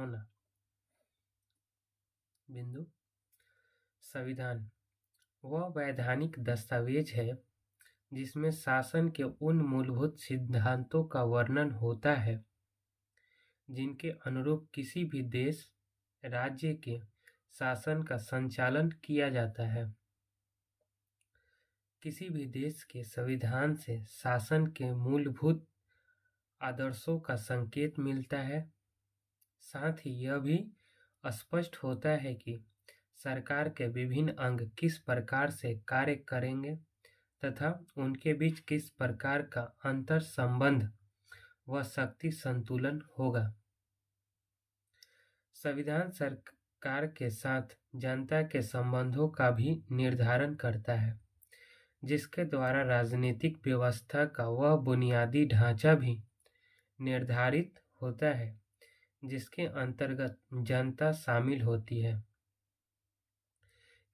होना। बिंदु। संविधान वह वैधानिक दस्तावेज है जिसमें शासन के उन मूलभूत सिद्धांतों का वर्णन होता है जिनके अनुरूप किसी भी देश राज्य के शासन का संचालन किया जाता है। किसी भी देश के संविधान से शासन के मूलभूत आदर्शों का संकेत मिलता है। साथ ही यह भी स्पष्ट होता है कि सरकार के विभिन्न अंग किस प्रकार से कार्य करेंगे तथा उनके बीच किस प्रकार का अंतर संबंध व शक्ति संतुलन होगा। संविधान सरकार के साथ जनता के संबंधों का भी निर्धारण करता है, जिसके द्वारा राजनीतिक व्यवस्था का वह बुनियादी ढांचा भी निर्धारित होता है जिसके अंतर्गत जनता शामिल होती है।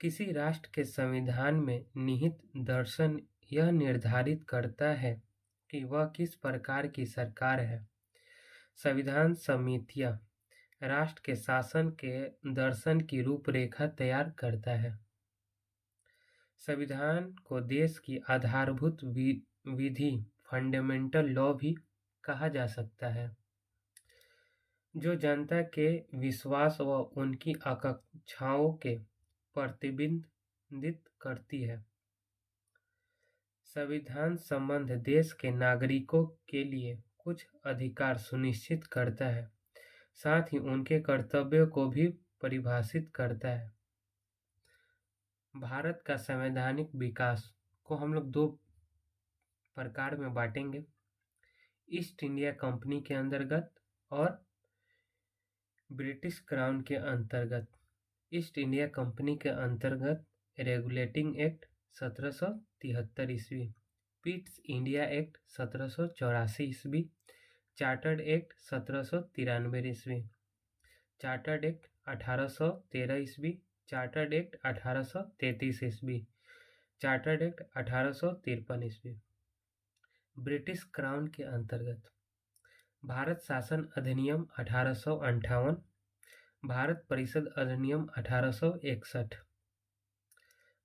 किसी राष्ट्र के संविधान में निहित दर्शन यह निर्धारित करता है कि वह किस प्रकार की सरकार है। संविधान समितियां राष्ट्र के शासन के दर्शन की रूपरेखा तैयार करता है। संविधान को देश की आधारभूत विधि फंडामेंटल लॉ भी कहा जा सकता है, जो जनता के विश्वास व उनकी आकांक्षाओं के प्रतिबिंबित करती है। संविधान संबंध देश के नागरिकों के लिए कुछ अधिकार सुनिश्चित करता है, साथ ही उनके कर्तव्यों को भी परिभाषित करता है। भारत का संवैधानिक विकास को हम लोग दो प्रकार में बांटेंगे, ईस्ट इंडिया कंपनी के अंतर्गत और ब्रिटिश क्राउन के अंतर्गत। ईस्ट इंडिया कंपनी के अंतर्गत रेगुलेटिंग एक्ट 1773 ईस्वी, पिट्स इंडिया एक्ट 1784 ईस्वी, चार्टर्ड एक्ट 1793 ईस्वी, चार्टर्ड एक्ट 1813 ईस्वी, चार्टर्ड एक्ट 1833 ईस्वी, चार्टर्ड एक्ट 1853 ईस्वी। ब्रिटिश क्राउन के अंतर्गत भारत शासन अधिनियम 1858, भारत परिषद अधिनियम 1861,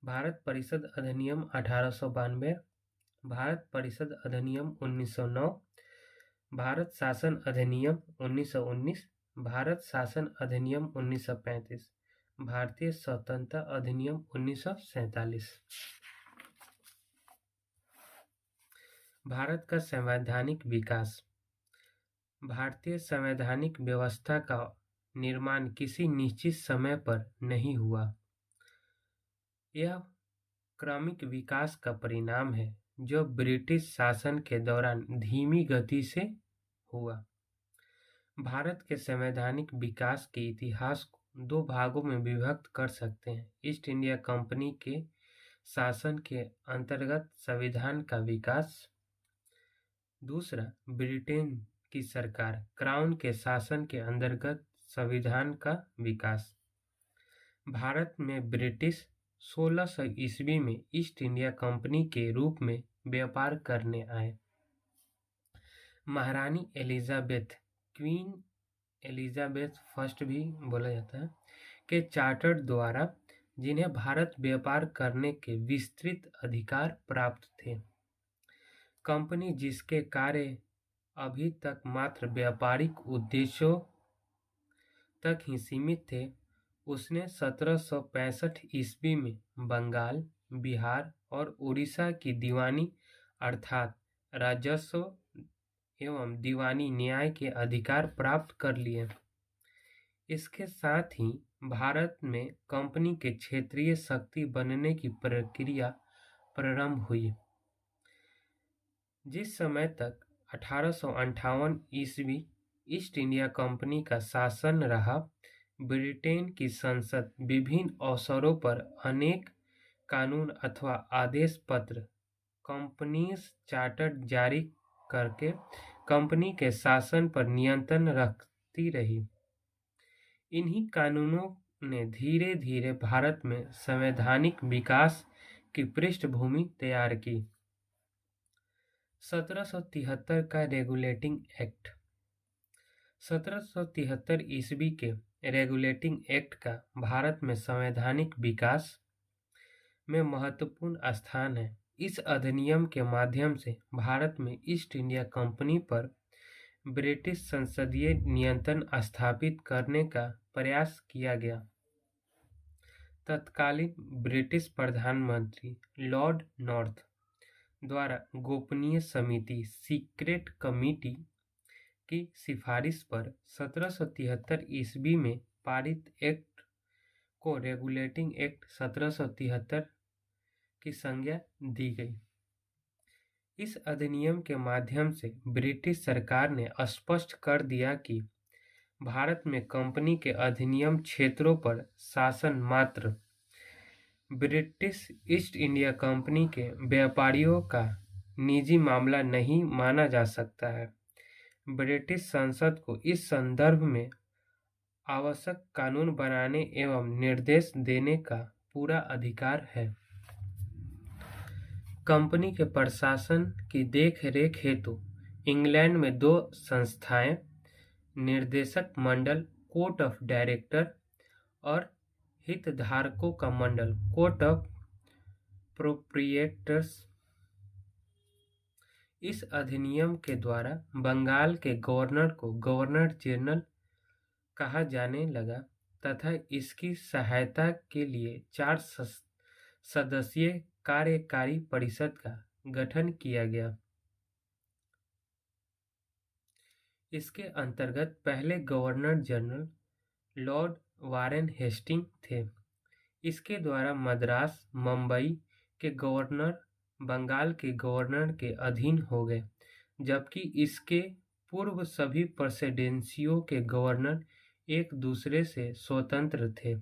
भारत परिषद अधिनियम 1892, भारत परिषद अधिनियम 1909, भारत शासन अधिनियम 1919, भारत शासन अधिनियम 1935, भारतीय स्वतंत्रता अधिनियम 1947। भारत का संवैधानिक विकास। भारतीय संवैधानिक व्यवस्था का निर्माण किसी निश्चित समय पर नहीं हुआ। यह क्रमिक विकास का परिणाम है जो ब्रिटिश शासन के दौरान धीमी गति से हुआ। भारत के संवैधानिक विकास के इतिहास को दो भागों में विभक्त कर सकते हैं। ईस्ट इंडिया कंपनी के शासन के अंतर्गत संविधान का विकास, दूसरा ब्रिटेन की सरकार क्राउन के शासन के अंतर्गत संविधान का विकास। भारत में ब्रिटिश 1600 ईस्वी में ईस्ट इंडिया कंपनी के रूप में व्यापार करने आए। महारानी एलिजाबेथ, क्वीन एलिजाबेथ फर्स्ट भी बोला जाता है, के चार्टर द्वारा, जिन्हें भारत व्यापार करने के विस्तृत अधिकार प्राप्त थे। कंपनी जिसके कार्य अभी तक मात्र व्यापारिक उद्देश्यों तक ही सीमित थे, उसने 1765 ईस्वी में बंगाल, बिहार और उड़ीसा की दीवानी अर्थात राजस्व एवं दीवानी न्याय के अधिकार प्राप्त कर लिए। इसके साथ ही भारत में कंपनी के क्षेत्रीय शक्ति बनने की प्रक्रिया प्रारंभ हुई। जिस समय तक 1858 ईस्वी ईस्ट इंडिया कंपनी का शासन रहा, ब्रिटेन की संसद विभिन्न अवसरों पर अनेक कानून अथवा आदेश पत्र, कंपनीज चार्टर जारी करके कंपनी के शासन पर नियंत्रण रखती रही। इन्हीं कानूनों ने धीरे धीरे भारत में संवैधानिक विकास की पृष्ठभूमि तैयार की। 1773 का रेगुलेटिंग एक्ट। 1773 ईस्वी के रेगुलेटिंग एक्ट का भारत में संवैधानिक विकास में महत्वपूर्ण स्थान है। इस अधिनियम के माध्यम से भारत में ईस्ट इंडिया कंपनी पर ब्रिटिश संसदीय नियंत्रण स्थापित करने का प्रयास किया गया। तत्कालीन ब्रिटिश प्रधानमंत्री लॉर्ड नॉर्थ द्वारा गोपनीय समिति सीक्रेट कमेटी की सिफारिश पर 1773 ईस्वी में पारित एक्ट को रेगुलेटिंग एक्ट 1773 की संज्ञा दी गई। इस अधिनियम के माध्यम से ब्रिटिश सरकार ने स्पष्ट कर दिया कि भारत में कंपनी के अधिनियम क्षेत्रों पर शासन मात्र ब्रिटिश ईस्ट इंडिया कंपनी के व्यापारियों का निजी मामला नहीं माना जा सकता है। ब्रिटिश संसद को इस संदर्भ में आवश्यक कानून बनाने एवं निर्देश देने का पूरा अधिकार है। कंपनी के प्रशासन की देखरेख हेतु इंग्लैंड में 2 संस्थाएं, निर्देशक मंडल कोर्ट ऑफ डायरेक्टर और हितधारकों का मंडल कोर्ट ऑफ प्रोप्रिएटर्स। इस अधिनियम के द्वारा बंगाल के गवर्नर को गवर्नर जनरल कहा जाने लगा तथा इसकी सहायता के लिए 4 सदस्यीय कार्यकारी परिषद का गठन किया गया। इसके अंतर्गत पहले governor general Lord Warren Hasting थे। इसके द्वारा मद्रास, मुंबई के गवर्नर बंगाल के गवर्नर के अधीन हो गए, जबकि इसके पूर्व सभी प्रेसिडेंसियों के गवर्नर एक दूसरे से स्वतंत्र थे।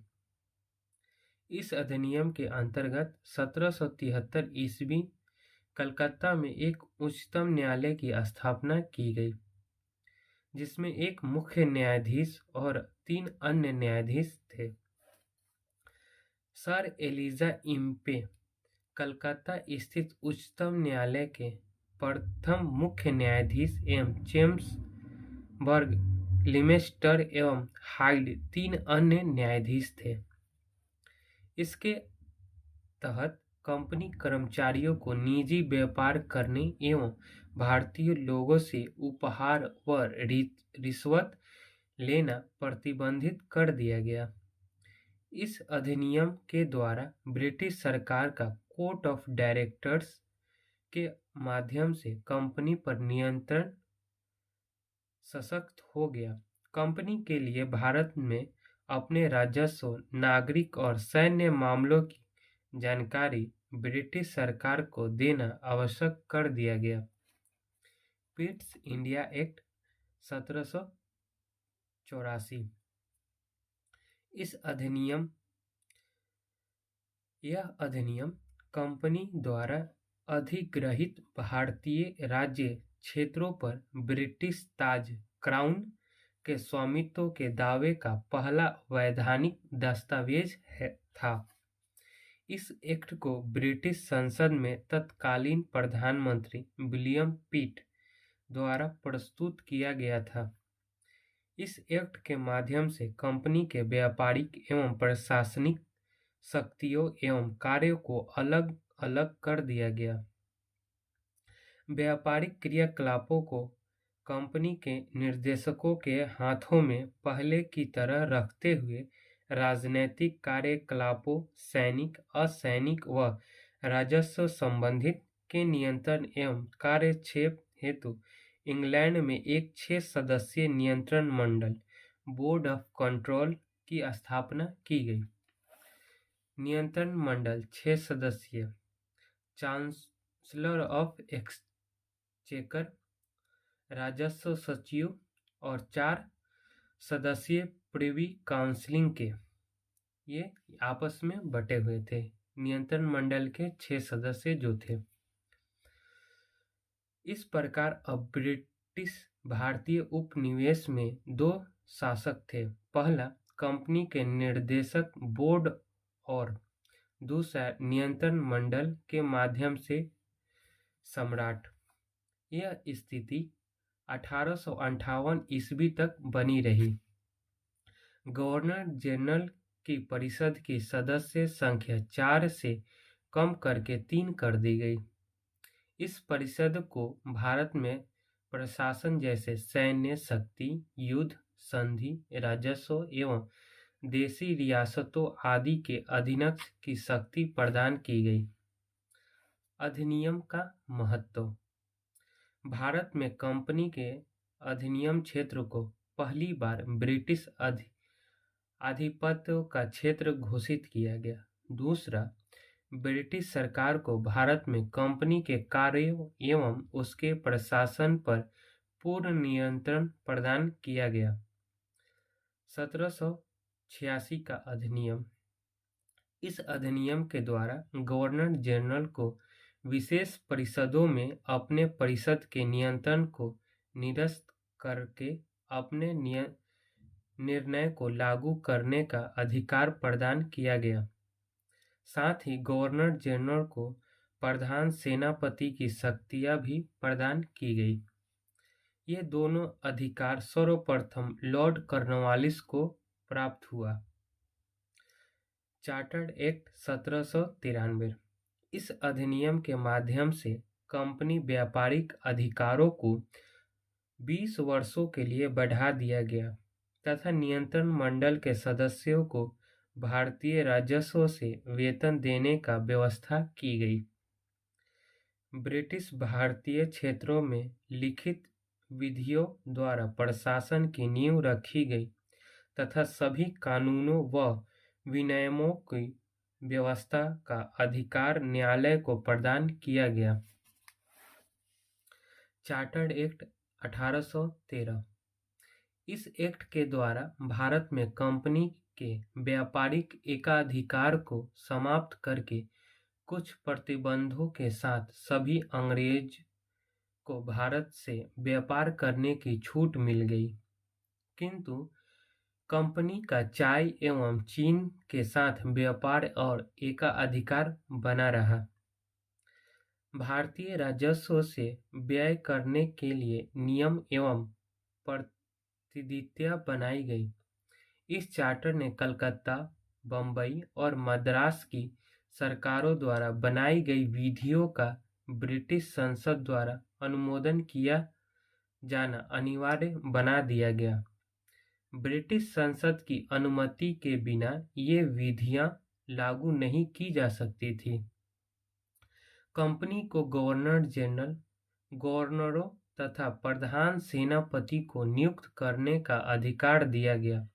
इस अधिनियम के अंतर्गत 1773 ईस्वी कलकत्ता में एक उच्चतम न्यायालय की स्थापना की गई, जिसमें एक मुख्य न्यायाधीश और 3 अन्य न्यायाधीश थे। सर एलिजा इम्पे कलकत्ता स्थित उच्चतम न्यायालय के प्रथम मुख्य न्यायाधीश एवं जेम्स बर्ग, लिमेस्टर एवं हाइड 3 अन्य न्यायाधीश थे। इसके तहत कंपनी कर्मचारियों को निजी व्यापार करने एवं भारतीय लोगों से उपहार व रिश्वत लेना प्रतिबंधित कर दिया गया। इस अधिनियम के द्वारा ब्रिटिश सरकार का कोर्ट ऑफ डायरेक्टर्स के माध्यम से कंपनी पर नियंत्रण सशक्त हो गया। कंपनी के लिए भारत में अपने राजस्व, नागरिक और सैन्य मामलों की जानकारी ब्रिटिश सरकार को देना आवश्यक कर दिया गया। Pitt's India act 1784। यह अधिनियम कंपनी द्वारा अधिग्रहित भारतीय राज्य क्षेत्रों पर ब्रिटिश ताज क्राउन के स्वामित्व के दावे का पहला वैधानिक दस्तावेज था। इस एक्ट को ब्रिटिश संसद में तत्कालीन प्रधानमंत्री विलियम पिट द्वारा प्रस्तुत किया गया था। इस एक्ट के माध्यम से कंपनी के व्यापारिक एवं प्रशासनिक शक्तियों एवं कार्यों को अलग अलग कर दिया गया। व्यापारिक क्रियाकलापों को कंपनी के निर्देशकों के हाथों में पहले की तरह रखते हुए राजनैतिक कार्यकलापों, सैनिक, असैनिक व राजस्व संबंधित के नियंत्रण एवं कार्यक्षेप हेतु इंग्लैंड में एक 6 सदस्यीय नियंत्रण मंडल बोर्ड ऑफ कंट्रोल की स्थापना की गई। नियंत्रण मंडल 6 सदस्यीय, चांसलर ऑफ एक्सचेकर, राजस्व सचिव और 4 सदस्यीय प्रिवी काउंसिल के ये आपस में बटे हुए थे। नियंत्रण मंडल के 6 सदस्य जो थे। इस प्रकार अब ब्रिटिश भारतीय उपनिवेश में 2 शासक थे। पहला कंपनी के निर्देशक बोर्ड और दूसरा नियंत्रण मंडल के माध्यम से सम्राट। यह स्थिति 1858 ईस्वी तक बनी रही। गवर्नर जनरल की परिषद की सदस्य संख्या 4 से कम करके 3 कर दी गई। इस परिषद को भारत में प्रशासन जैसे सैन्य शक्ति, युद्ध, संधि, राजस्व एवं देशी रियासतों आदि के अधीनस्थ की शक्ति प्रदान की गई। अधिनियम का महत्व। भारत में कंपनी के अधिनियम क्षेत्र को पहली बार ब्रिटिश आधिपत्य का क्षेत्र घोषित किया गया। दूसरा, ब्रिटिश सरकार को भारत में कंपनी के कार्यों एवं उसके प्रशासन पर पूर्ण नियंत्रण प्रदान किया गया। 1786 का अधिनियम। इस अधिनियम के द्वारा गवर्नर जनरल को विशेष परिषदों में अपने परिषद के नियंत्रण को निरस्त करके अपने निर्णय को लागू करने का अधिकार प्रदान किया गया। साथ ही गवर्नर जनरल को प्रधान सेनापति की शक्तियां भी प्रदान की गई। ये दोनों अधिकार सर्वप्रथम लॉर्ड कॉर्नवालिस को प्राप्त हुआ। Chartered act 1793। इस अधिनियम के माध्यम से कंपनी व्यापारिक अधिकारों को 20 वर्षों के लिए बढ़ा दिया गया तथा नियंत्रण मंडल के सदस्यों को भारतीय राजस्व से वेतन देने का व्यवस्था की गई। ब्रिटिश भारतीय क्षेत्रों में लिखित विधियों द्वारा प्रशासन की नींव रखी गई तथा सभी कानूनों व विनियमों की व्यवस्था का अधिकार न्यायालय को प्रदान किया गया। Chartered act 1813। इस एक्ट के द्वारा भारत में कंपनी के व्यापारिक एकाधिकार को समाप्त करके कुछ प्रतिबंधों के साथ सभी अंग्रेज को भारत से व्यापार करने की छूट मिल गई, किंतु कंपनी का चाय एवं चीन के साथ व्यापार और एकाधिकार बना रहा। भारतीय राजस्व से व्यय करने के लिए नियम एवं प्रतिदित्या बनाई गई। इस चार्टर ने कलकत्ता, बम्बई और मद्रास की सरकारों द्वारा बनाई गई विधियों का ब्रिटिश संसद द्वारा अनुमोदन किया जाना अनिवार्य बना दिया गया। ब्रिटिश संसद की अनुमति के बिना ये विधियां लागू नहीं की जा सकती थी। कंपनी को गवर्नर जनरल, गवर्नरों तथा प्रधान सेनापति को नियुक्त करने का अधिकार दिया गया।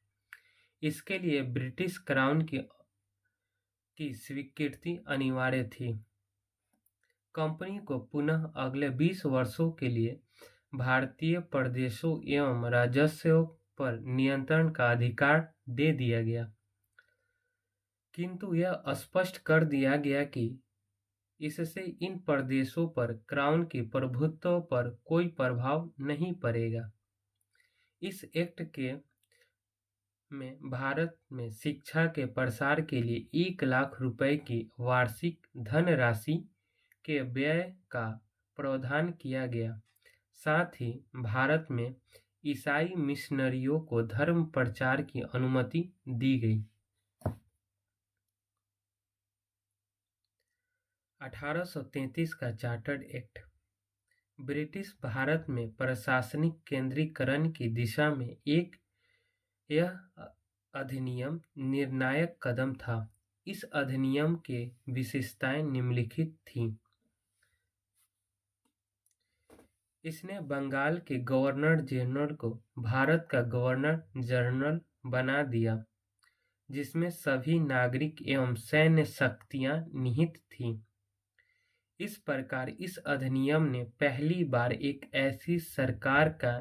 इसके लिए ब्रिटिश क्राउन की स्वीकृति अनिवार्य थी। कंपनी को पुनः अगले 20 वर्षों के लिए भारतीय प्रदेशों एवं राजस्व पर नियंत्रण का अधिकार दे दिया गया, किंतु यह स्पष्ट कर दिया गया कि इससे इन प्रदेशों पर क्राउन के प्रभुत्व पर कोई प्रभाव नहीं पड़ेगा। इस एक्ट के में भारत में शिक्षा के प्रसार के लिए 1 लाख रुपए की वार्षिक धनराशि के व्यय का प्रावधान किया गया। साथ ही भारत में ईसाई मिशनरियों को धर्म प्रचार की अनुमति दी गई। 1833 का चार्टर्ड एक्ट। ब्रिटिश भारत में प्रशासनिक केंद्रीकरण की दिशा में यह अधिनियम निर्णायक कदम था। इस अधिनियम के विशेषताएं निम्नलिखित थीं। इसने बंगाल के गवर्नर जनरल को भारत का गवर्नर जनरल बना दिया, जिसमें सभी नागरिक एवं सैन्य शक्तियां निहित थीं। इस प्रकार इस अधिनियम ने पहली बार एक ऐसी सरकार का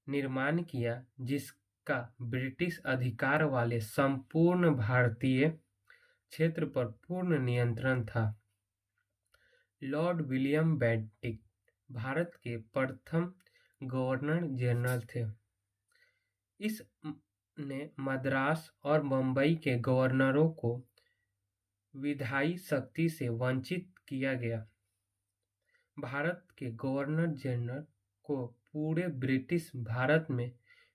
निर्माण किया जिसका ब्रिटिश अधिकार वाले संपूर्ण भारतीय क्षेत्र पर पूर्ण नियंत्रण था। लॉर्ड विलियम बेंटिक भारत के प्रथम गवर्नर जनरल थे। इस ने मद्रास और मुंबई के गवर्नरों को विधायी शक्ति से वंचित किया गया। भारत के गवर्नर जनरल को पूरे ब्रिटिश भारत में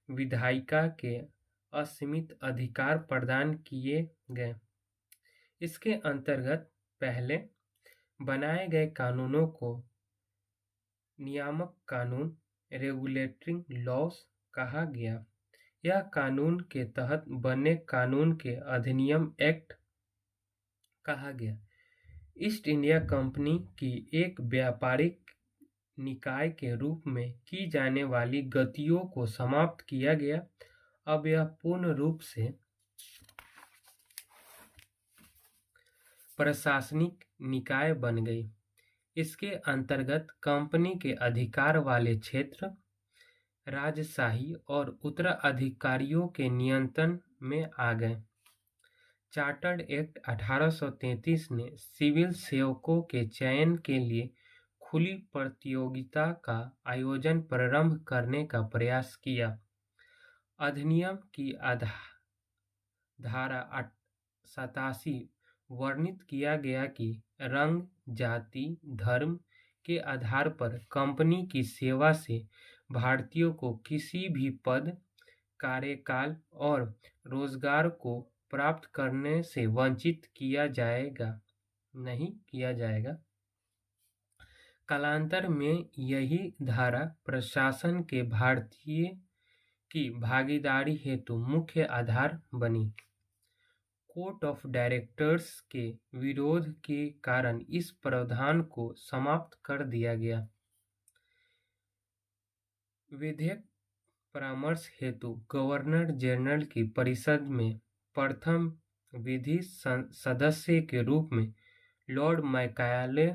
विधायिका के असीमित अधिकार प्रदान किए गए। इसके अंतर्गत पहले बनाए गए कानूनों को नियामक कानून रेगुलेटरी लॉज कहा गया। यह कानून के तहत बने कानून के अधिनियम एक्ट कहा गया। ईस्ट इंडिया कंपनी की एक व्यापारिक निकाय के रूप में की जाने वाली गतियों को समाप्त किया गया। अब यह पूर्ण रूप से प्रशासनिक निकाय बन गई। इसके अंतर्गत कंपनी के अधिकार वाले क्षेत्र राजशाही और उत्तराधिकारियों के नियंत्रण में आ गए। चार्टर्ड एक्ट 1833 ने सिविल सेवकों के चयन के लिए खुली प्रतियोगिता का आयोजन प्रारंभ करने का प्रयास किया। अधिनियम की धारा 87 वर्णित किया गया कि रंग, जाति, धर्म के आधार पर कंपनी की सेवा से भारतीयों को किसी भी पद, कार्यकाल और रोजगार को प्राप्त करने से वंचित नहीं किया जाएगा। कालांतर में यही धारा प्रशासन के भारतीय की भागीदारी हेतु मुख्य आधार बनी। कोर्ट ऑफ डायरेक्टर्स के विरोध के कारण इस प्रावधान को समाप्त कर दिया गया। विधेयक परामर्श हेतु गवर्नर जनरल की परिषद में प्रथम विधि सदस्य के रूप में लॉर्ड मैकाले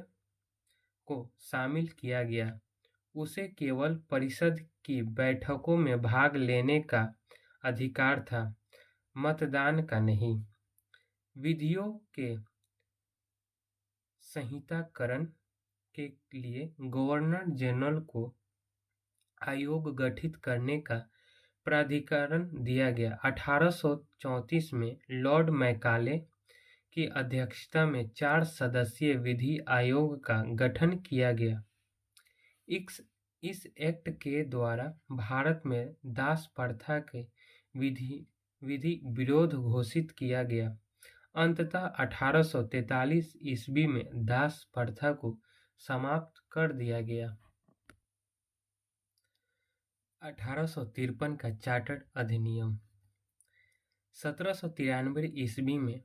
को शामिल किया गया। उसे केवल परिषद की बैठकों में भाग लेने का अधिकार था, मतदान का नहीं। विधियों के संहिताकरण के लिए गवर्नर जनरल को आयोग गठित करने का प्राधिकरण दिया गया। 1834 में लॉर्ड मैकाले की अध्यक्षता में 4 सदस्यीय विधि आयोग का गठन किया गया। इस एक्ट के द्वारा भारत में दास प्रथा के विधि विरोध घोषित किया गया। अंततः 1843 ईस्वी में दास प्रथा को समाप्त कर दिया गया। 1853 का चार्टर्ड अधिनियम 1793 ईस्वी में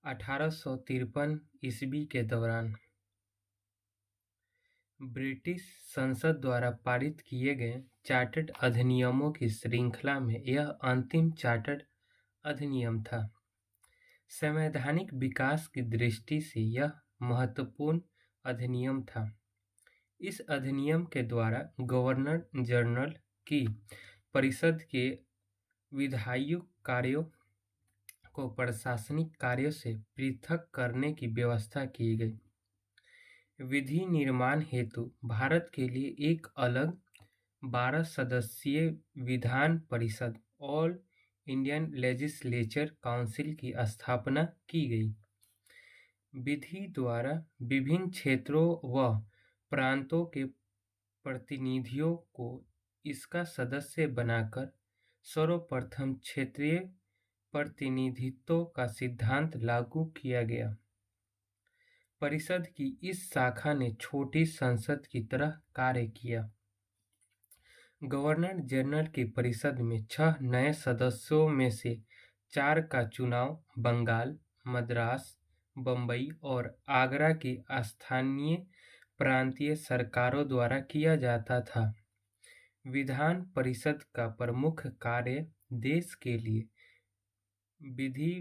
1853 ईस्वी के दौरान ब्रिटिश संसद द्वारा पारित किए गए चार्टर्ड अधिनियमों की श्रृंखला में यह अंतिम चार्टर्ड अधिनियम था। संवैधानिक विकास की दृष्टि से यह महत्वपूर्ण अधिनियम था। इस अधिनियम के द्वारा गवर्नर जनरल की परिषद के विधायी कार्यों को प्रशासनिक कार्यों से पृथक करने की व्यवस्था की गई। विधि निर्माण हेतु भारत के लिए एक अलग 12 सदस्यीय Vidhan Parishad all Indian legislature council की स्थापना की गई। विधि द्वारा विभिन्न क्षेत्रों व प्रांतों के प्रतिनिधियों को इसका सदस्य बनाकर सर्वप्रथम क्षेत्रीय प्रतिनिधित्व का सिद्धांत लागू किया गया। परिषद की इस शाखा ने छोटी संसद की तरह कार्य किया। गवर्नर जनरल की परिषद में 6 नए सदस्यों में से 4 का चुनाव बंगाल, मद्रास, बम्बई और आगरा की स्थानीय प्रांतीय सरकारों द्वारा किया जाता था। विधान परिषद का प्रमुख कार्य देश के लिए विधि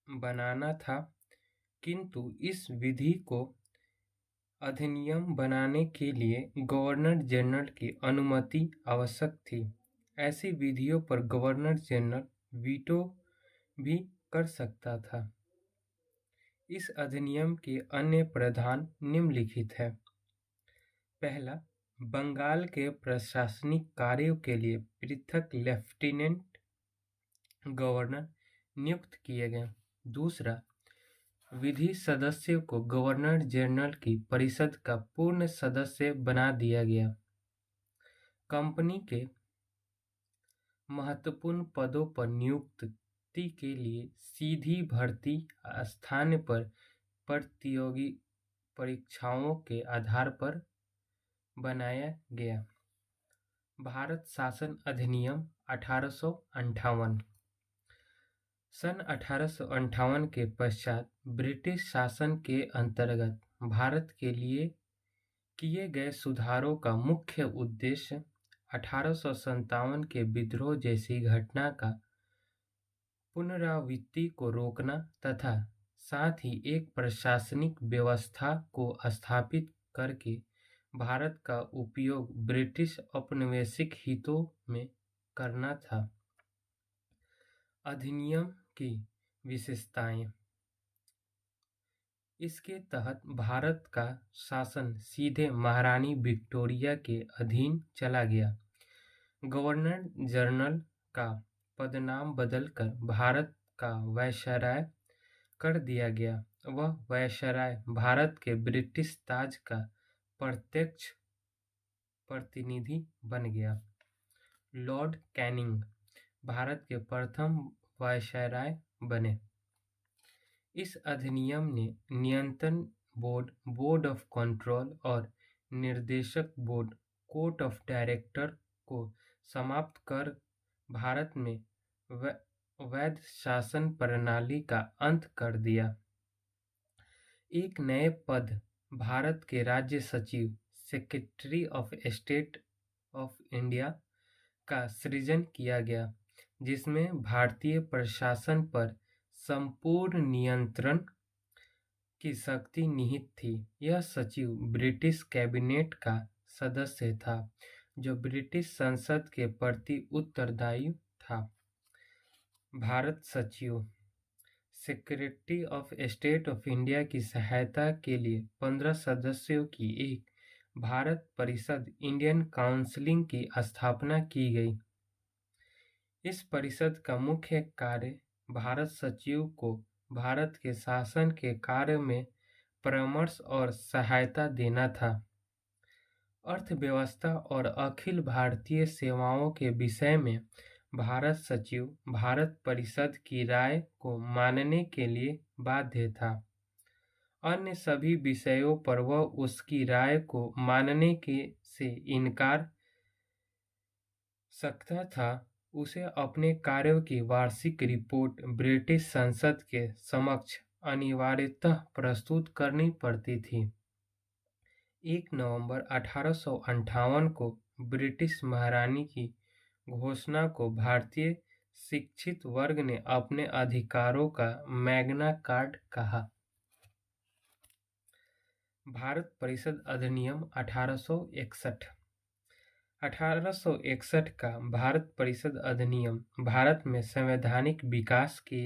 बनाना था, किंतु इस विधि को अधिनियम बनाने के लिए गवर्नर जनरल की अनुमति आवश्यक थी। ऐसी विधियों पर गवर्नर जनरल वीटो भी कर सकता था। इस अधिनियम के अन्य प्रावधान निम्नलिखित है। पहला, बंगाल के प्रशासनिक कार्यों के लिए पृथक लेफ्टिनेंट गवर्नर नियुक्त किए गए। दूसरा, विधि सदस्यों को गवर्नर जनरल की परिषद का पूर्ण सदस्य बना दिया गया। कंपनी के महत्वपूर्ण पदों पर नियुक्ति के लिए सीधी भर्ती स्थान पर प्रतियोगी परीक्षाओं के आधार पर बनाया गया। भारत शासन अधिनियम 1858 सन 1858 के पश्चात ब्रिटिश शासन के अंतर्गत भारत के लिए किए गए सुधारों का मुख्य उद्देश्य 1857 के विद्रोह जैसी घटना का पुनरावृत्ति को रोकना तथा साथ ही एक प्रशासनिक व्यवस्था को स्थापित करके भारत का उपयोग ब्रिटिश औपनिवेशिक हितों में करना था। अधिनियम की विशेषताएं। इसके तहत भारत का शासन सीधे महारानी विक्टोरिया के अधीन चला गया। गवर्नर जनरल का पदनाम बदलकर भारत का वायसराय कर दिया गया। वह वायसराय भारत के ब्रिटिश ताज का प्रत्यक्ष प्रतिनिधि बन गया। लॉर्ड कैनिंग भारत के प्रथम वायसराय बने। इस अधिनियम ने नियंत्रण बोर्ड, बोर्ड ऑफ कंट्रोल और निर्देशक बोर्ड, कोर्ट ऑफ डायरेक्टर को समाप्त कर भारत में वैध शासन प्रणाली का अंत कर दिया। एक नए पद भारत के राज्य सचिव, secretary of state of India का सृजन किया गया, जिसमें भारतीय प्रशासन पर संपूर्ण नियंत्रण की शक्ति निहित थी। यह सचिव ब्रिटिश कैबिनेट का सदस्य था, जो ब्रिटिश संसद के प्रति उत्तरदायी था। भारत सचिव, secretary of state of India की सहायता के लिए 15 सदस्यों की एक भारत परिषद, इंडियन काउंसिल की स्थापना की गई। इस परिषद का मुख्य कार्य भारत सचिव को भारत के शासन के कार्य में परामर्श और सहायता देना था। अर्थव्यवस्था और अखिल भारतीय सेवाओं के विषय में भारत सचिव भारत परिषद की राय को मानने के लिए बाध्य था। अन्य सभी विषयों पर वह उसकी राय को मानने से इनकार सकता था। उसे अपने कार्यों की वार्षिक रिपोर्ट ब्रिटिश संसद के समक्ष अनिवार्यतः प्रस्तुत करनी पड़ती थी। 1 नवंबर 1858 को ब्रिटिश महारानी की घोषणा को भारतीय शिक्षित वर्ग ने अपने अधिकारों का मैग्ना कार्टा कहा। भारत परिषद अधिनियम 1861 1861 का भारत परिषद अधिनियम भारत में संवैधानिक विकास के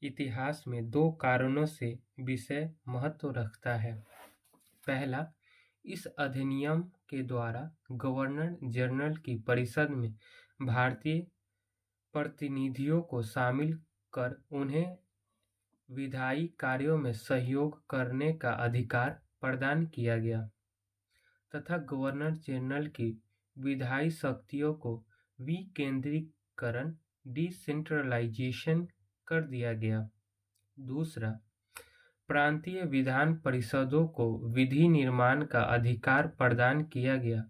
इतिहास में 2 कारणों से विशेष महत्व रखता है। पहला, इस अधिनियम के द्वारा गवर्नर जनरल की परिषद में भारतीय प्रतिनिधियों को शामिल कर उन्हें विधायी कार्यों में सहयोग करने का अधिकार प्रदान किया गया तथा गवर्नर जनरल की विधायी शक्तियों को विकेंद्रीकरण, डिसेंट्रलाइजेशन कर दिया गया। दूसरा, प्रांतीय विधान परिषदों को विधि निर्माण का अधिकार प्रदान किया गया,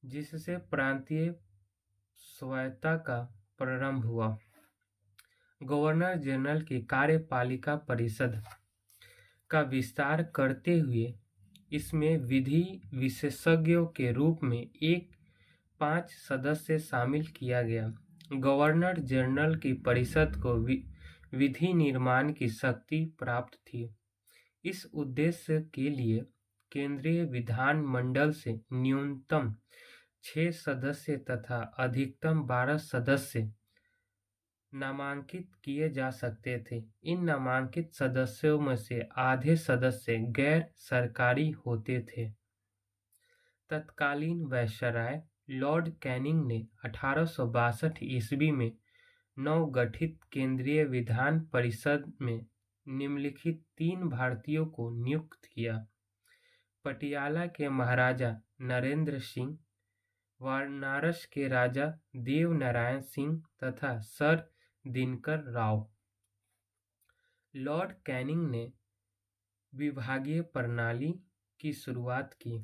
जिससे प्रांतीय स्वायत्तता का प्रारंभ हुआ। गवर्नर जनरल की कार्यपालिका परिषद का विस्तार करते हुए इसमें विधि विशेषज्ञों के रूप में 5 सदस्य शामिल किया गया। गवर्नर जनरल की परिषद को विधि निर्माण की शक्ति प्राप्त थी। इस उद्देश्य के लिए केंद्रीय विधानमंडल से न्यूनतम 6 सदस्य तथा अधिकतम 12 सदस्य नामांकित किए जा सकते थे। इन नामांकित सदस्यों में से आधे सदस्य गैर सरकारी होते थे। तत्कालीन वायसराय लॉर्ड कैनिंग ने 1862 ईस्वी में नवगठित केंद्रीय विधान परिषद में निम्नलिखित 3 भारतीयों को नियुक्त किया। पटियाला के महाराजा नरेंद्र सिंह, वाराणसी के राजा देव नारायण सिंह तथा sir Dinkar Rao. Lord Canning ने विभागीय प्रणाली की शुरुआत की।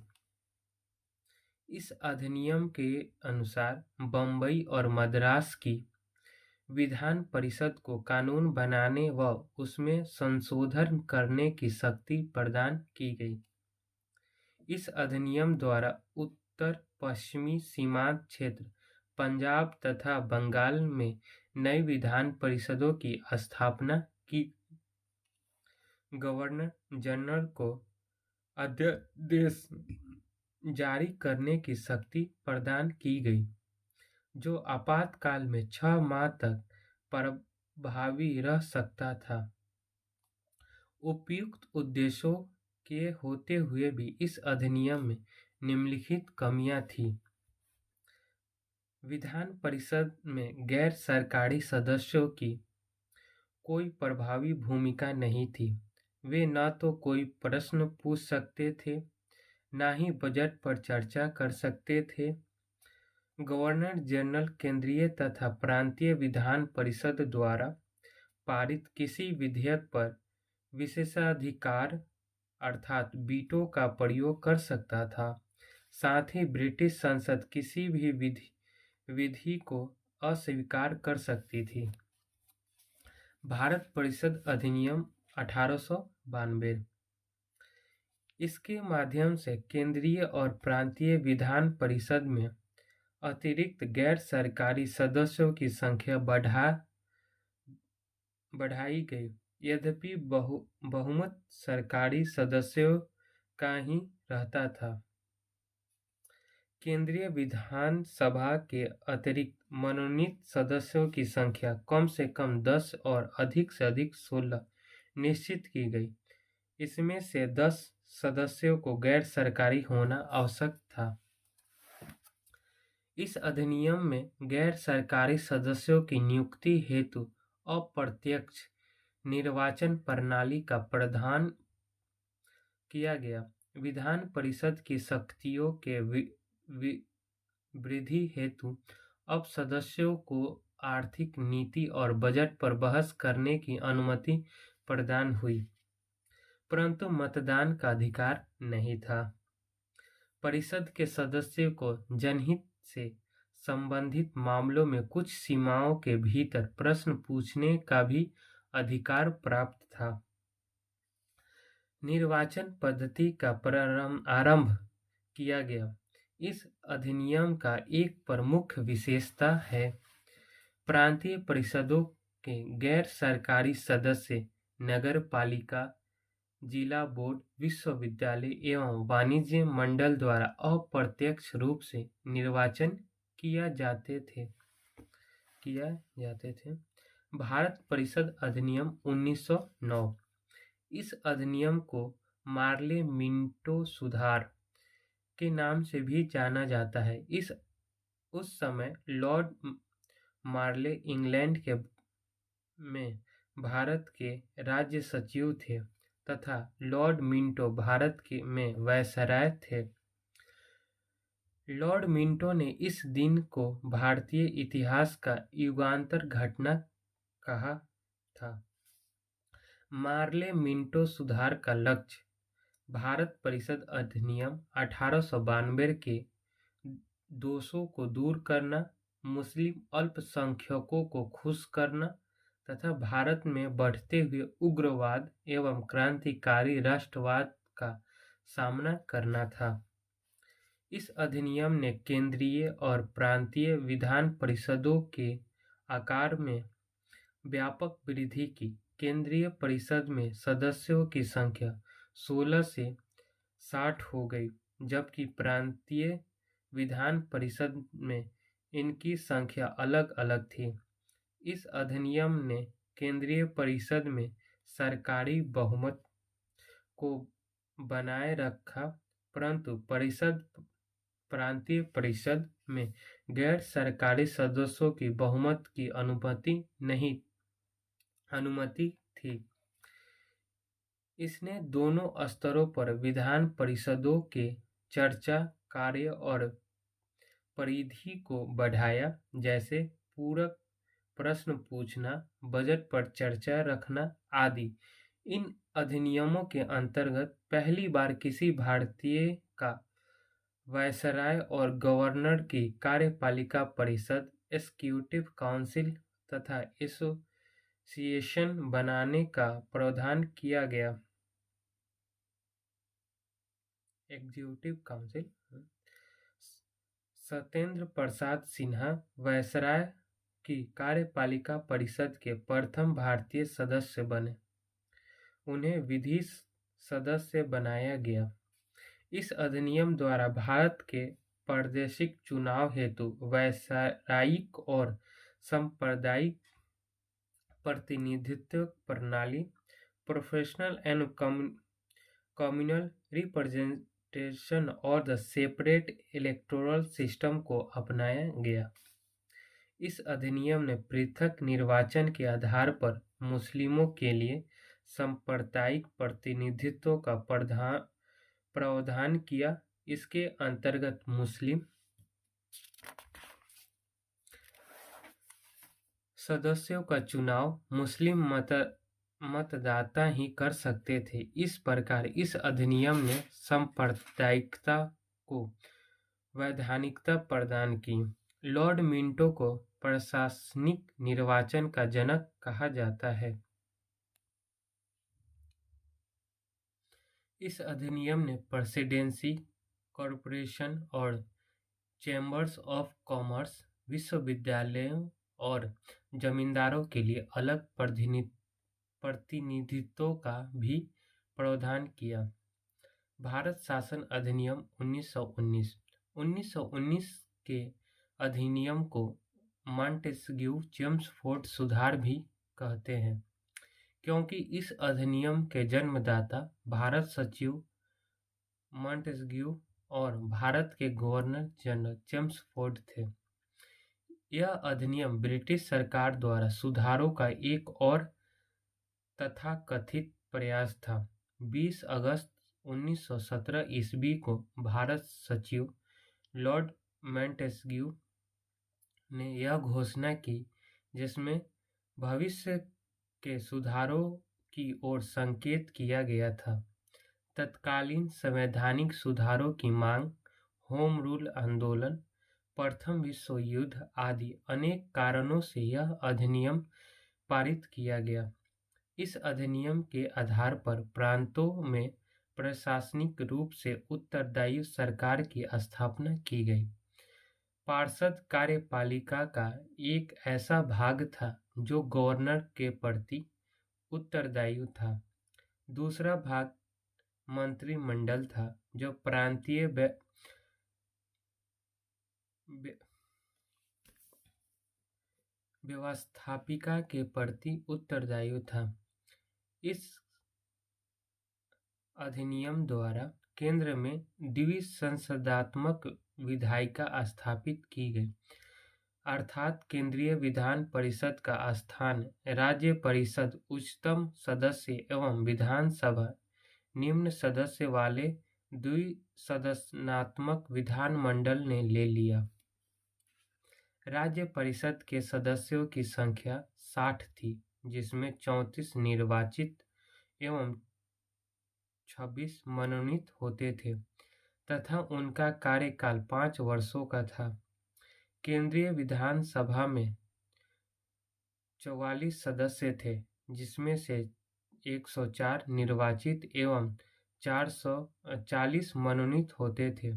इस अधिनियम के अनुसार बम्बई और मद्रास की विधान परिषद को कानून बनाने व उसमें संशोधन करने की शक्ति प्रदान की गई। इस अधिनियम द्वारा उत्तर पश्चिमी सीमांत क्षेत्र पंजाब तथा बंगाल में नई विधान परिषदों की स्थापना की। गवर्नर जनरल को अध्यादेश जारी करने की शक्ति प्रदान की गई, जो आपातकाल में 6 माह तक प्रभावी रह सकता था। उपयुक्त उद्देश्यों के होते हुए भी इस अधिनियम में निम्नलिखित कमियां थीं। विधान परिषद में गैर सरकारी सदस्यों की कोई प्रभावी भूमिका नहीं थी। वे न तो कोई प्रश्न पूछ सकते थे, न ही बजट पर चर्चा कर सकते थे। गवर्नर जनरल केंद्रीय तथा प्रांतीय विधान परिषद द्वारा पारित किसी विधेयक पर विशेषाधिकार अर्थात वीटो का प्रयोग कर सकता था। साथ ही ब्रिटिश संसद किसी भी विधि को अस्वीकार कर सकती थी। भारत परिषद अधिनियम 1892। इसके माध्यम से केंद्रीय और प्रांतीय विधान परिषद में अतिरिक्त गैर सरकारी सदस्यों की संख्या बढ़ाई गई। यद्यपि बहुमत सरकारी सदस्यों का ही रहता था। केंद्रीय विधानसभा के अतिरिक्त मनोनीत सदस्यों की संख्या कम से कम 10 और अधिक से अधिक 16 निश्चित की गई। इसमें से 10 सदस्यों को गैर सरकारी होना आवश्यक था। इस अधिनियम में गैर सरकारी सदस्यों की नियुक्ति हेतु अप्रत्यक्ष निर्वाचन प्रणाली का प्रावधान किया गया। विधान परिषद की शक्तियों के वृद्धि हेतु अब सदस्यों को आर्थिक नीति और बजट पर बहस करने की अनुमति प्रदान हुई, परंतु मतदान का अधिकार नहीं था। परिषद के सदस्यों को जनहित से संबंधित मामलों में कुछ सीमाओं के भीतर प्रश्न पूछने का भी अधिकार प्राप्त था। निर्वाचन पद्धति का आरंभ किया गया। इस अधिनियम का एक प्रमुख विशेषता है प्रांतीय परिषदों के गैर सरकारी सदस्य नगर पालिका, जिला बोर्ड, विश्वविद्यालय एवं वाणिज्य मंडल द्वारा अप्रत्यक्ष रूप से निर्वाचन किया जाते थे। भारत परिषद अधिनियम 1909। इस अधिनियम को मार्ले मिंटो सुधार के नाम से भी जाना जाता है। उस समय लॉर्ड मार्ले इंग्लैंड में भारत के राज्य सचिव थे तथा लॉर्ड मिंटो भारत में वायसराय थे। लॉर्ड मिंटो ने इस दिन को भारतीय इतिहास का युगांतर घटना कहा था। मार्ले मिंटो सुधार का लक्ष्य भारत परिषद अधिनियम 1892 के दोषों को दूर करना, मुस्लिम अल्पसंख्यकों को खुश करना तथा भारत में बढ़ते हुए उग्रवाद एवं क्रांतिकारी राष्ट्रवाद का सामना करना था। इस अधिनियम ने केंद्रीय और प्रांतीय विधान परिषदों के आकार में व्यापक वृद्धि की। केंद्रीय परिषद में सदस्यों की संख्या 16 से 60 हो गई, जबकि प्रांतीय विधान परिषद में इनकी संख्या अलग-अलग थी। इस अधिनियम ने केंद्रीय परिषद में सरकारी बहुमत को बनाए रखा, परंतु प्रांतीय परिषद में गैर सरकारी सदस्यों की बहुमत की अनुमति थी। इसने दोनों स्तरों पर विधान परिषदों के चर्चा कार्य और परिधि को बढ़ाया, जैसे पूरक प्रश्न पूछना, बजट पर चर्चा रखना आदि। इन अधिनियमों के अंतर्गत पहली बार किसी भारतीय का वायसराय और गवर्नर की कार्यपालिका परिषद, एग्जीक्यूटिव काउंसिल तथा एसोसिएशन बनाने का प्रावधान किया गया। Executive council. Satyendra Prasad Sinha viceroy की कार्यपालिका परिषद के प्रथम भारतीय सदस्य बने। उन्हें विधि सदस्य बनाया गया। इस अधिनियम द्वारा भारत के प्रादेशिक चुनाव हेतु वायसरायिक और सांप्रदायिक प्रतिनिधित्व प्रणाली, प्रोफेशनल एंड कम्युनल रिप्रेजेंटेशन और द सेपरेट इलेक्टोरल सिस्टम को अपनाया गया। इस अधिनियम ने पृथक निर्वाचन के आधार पर मुस्लिमों के लिए सांप्रदायिक प्रतिनिधित्व का प्रावधान किया। इसके अंतर्गत मुस्लिम सदस्यों का चुनाव मुस्लिम मतदाता ही कर सकते थे। इस प्रकार इस अधिनियम ने सांप्रदायिकता को वैधानिकता प्रदान की। लॉर्ड मिंटो को प्रशासनिक निर्वाचन का जनक कहा जाता है। इस अधिनियम ने प्रेसिडेंसी, कॉरपोरेशन और चैम्बर्स ऑफ कॉमर्स, विश्वविद्यालयों और जमींदारों के लिए अलग प्रतिनिधित्व का भी प्रावधान किया। भारत शासन अधिनियम 1919। 1919 के अधिनियम को मॉन्टेस्क्यू चेम्सफोर्ड सुधार भी कहते हैं, क्योंकि इस अधिनियम के जन्मदाता भारत सचिव मॉन्टेस्क्यू और भारत के गवर्नर जनरल चेम्सफोर्ड थे। यह अधिनियम ब्रिटिश सरकार द्वारा सुधारों का एक और तथाकथित प्रयास था। 20 अगस्त 1917 ईस्वी को भारत सचिव लॉर्ड मॉन्टेस्क्यू ने यह घोषणा की, जिसमें भविष्य के सुधारों की ओर संकेत किया गया था। तत्कालीन संवैधानिक सुधारों की मांग, होम रूल आंदोलन, प्रथम विश्व युद्ध आदि अनेक कारणों से यह अधिनियम पारित किया गया। इस अधिनियम के आधार पर प्रांतों में प्रशासनिक रूप से उत्तरदायी सरकार की स्थापना की गई। पार्षद कार्यपालिका का एक ऐसा भाग था जो गवर्नर के प्रति उत्तरदायी था। दूसरा भाग मंत्रिमंडल था, जो प्रांतीय व्यवस्थापिका के प्रति उत्तरदायी था। इस अधिनियम द्वारा केंद्र में द्विसंसदात्मक विधायिका स्थापित की गई, अर्थात केंद्रीय विधान परिषद का स्थान राज्य परिषद उच्चतम सदस्य एवं विधानसभा निम्न सदस्य वाले द्विसदनात्मक विधानमंडल ने ले लिया। राज्य परिषद के सदस्यों की संख्या 60 थी, जिसमें 34 निर्वाचित एवं 26 मनोनीत होते थे तथा उनका कार्यकाल 5 वर्षों का था। केंद्रीय विधानसभा में 44 सदस्य थे, जिसमें से 104 निर्वाचित एवं 440 मनोनीत होते थे।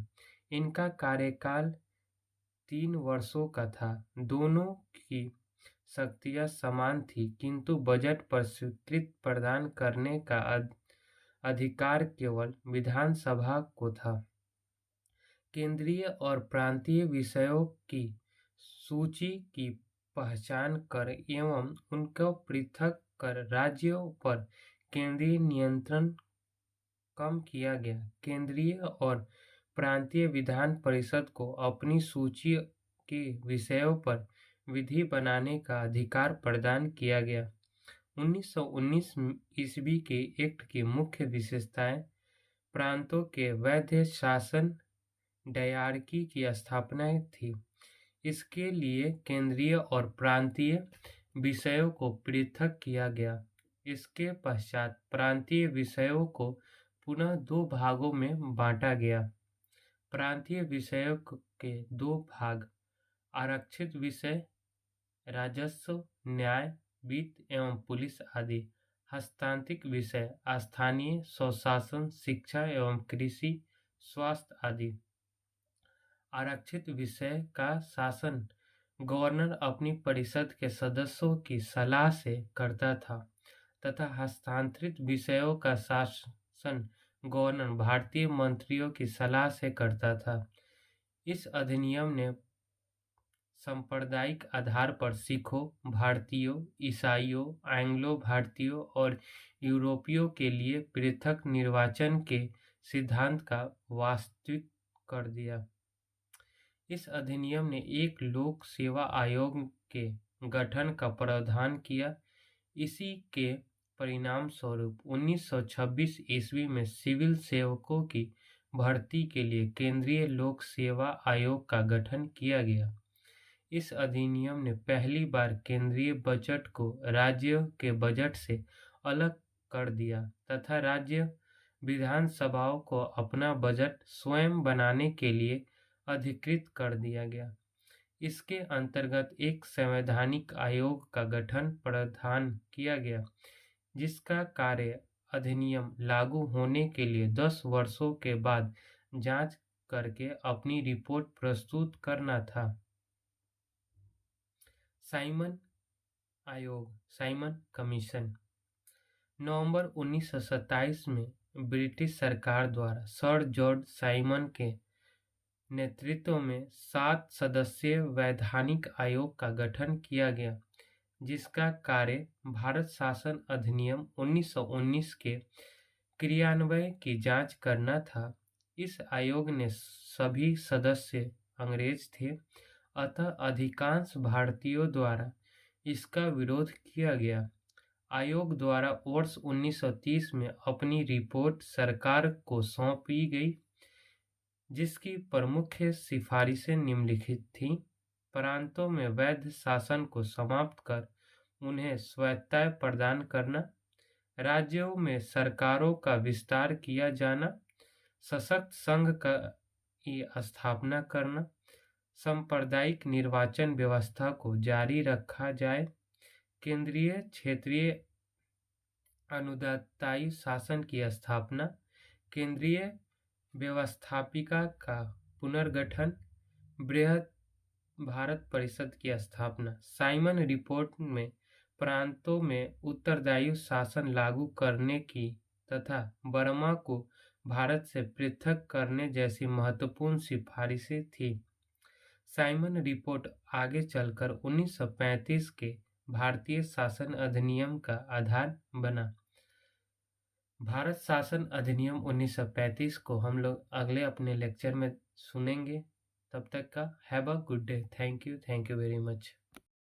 इनका कार्यकाल 3 वर्षों का था। दोनों की शक्तियां समान थी, किंतु बजट पर स्वीकृति प्रदान करने का अधिकार केवल विधानसभा को था। केंद्रीय और प्रांतीय विषयों की सूची की पहचान कर एवं उनको पृथक कर राज्यों पर केंद्रीय नियंत्रण कम किया गया। केंद्रीय और प्रांतीय विधान परिषद को अपनी सूची के विषयों पर विधि बनाने का अधिकार प्रदान किया गया। 1919 ईस्वी के एक्ट की मुख्य विशेषताएं प्रांतों के वैध शासन डायरकी की स्थापना थी। इसके लिए केंद्रीय और प्रांतीय विषयों को पृथक किया गया। इसके पश्चात प्रांतीय विषयों को पुनः दो भागों में बांटा गया। प्रांतीय विषयों के दो भाग आरक्षित विषय राजस्व, न्याय, वित्त एवं पुलिस आदि, हस्तांतरित विषय स्थानीय स्वशासन, शिक्षा एवं कृषि, स्वास्थ्य आदि। आरक्षित विषय का शासन गवर्नर अपनी परिषद के सदस्यों की सलाह से करता था तथा हस्तांतरित विषयों का शासन गवर्नर भारतीय मंत्रियों की सलाह से करता था। इस अधिनियम ने सांप्रदायिक आधार पर सिखों, भारतीयों, ईसाइयों, एंग्लो भारतीयों और यूरोपियों के लिए पृथक निर्वाचन के सिद्धांत का वास्तविक कर दिया। इस अधिनियम ने एक लोक सेवा आयोग के गठन का प्रावधान किया। इसी के परिणाम स्वरूप 1926 ईस्वी में सिविल सेवकों की भर्ती के लिए केंद्रीय लोक सेवा आयोग का गठन किया गया। इस अधिनियम ने पहली बार केंद्रीय बजट को राज्य के बजट से अलग कर दिया तथा राज्य विधानसभाओं को अपना बजट स्वयं बनाने के लिए अधिकृत कर दिया गया। इसके अंतर्गत एक संवैधानिक आयोग का गठन प्रावधान किया गया, जिसका कार्य अधिनियम लागू होने के लिए 10 वर्षों के बाद जांच करके अपनी रिपोर्ट प्रस्तुत करना था। साइमन आयोग, साइमन कमीशन, नवंबर 1927 में ब्रिटिश सरकार द्वारा सर जॉर्ज साइमन के नेतृत्व में 7 सदस्यीय वैधानिक आयोग का गठन किया गया, जिसका कार्य भारत शासन अधिनियम 1919 के क्रियान्वयन की जांच करना था। इस आयोग ने सभी सदस्य अंग्रेज थे, अतः अधिकांश भारतीयों द्वारा इसका विरोध किया गया। आयोग द्वारा वर्ष 1930 में अपनी रिपोर्ट सरकार को सौंपी गई, जिसकी प्रमुख सिफारिशें निम्नलिखित थीं। प्रांतों में वैध शासन को समाप्त कर उन्हें स्वायत्तता प्रदान करना, राज्यों में सरकारों का विस्तार किया जाना, सशक्त संघ की स्थापना करना, सांप्रदायिक निर्वाचन व्यवस्था को जारी रखा जाए, केंद्रीय क्षेत्रीय अनुदायी शासन की स्थापना, केंद्रीय व्यवस्थापिका का पुनर्गठन, बृहद भारत परिषद की स्थापना। साइमन रिपोर्ट में प्रांतों में उत्तरदायी शासन लागू करने की तथा बर्मा को भारत से पृथक करने जैसी महत्वपूर्ण सिफारिशें थीं। साइमन रिपोर्ट आगे चलकर 1935 के भारतीय शासन अधिनियम का आधार बना। भारत शासन अधिनियम 1935 को हम लोग अगले अपने लेक्चर में सुनेंगे। तब तक का have a good day. Thank you very much.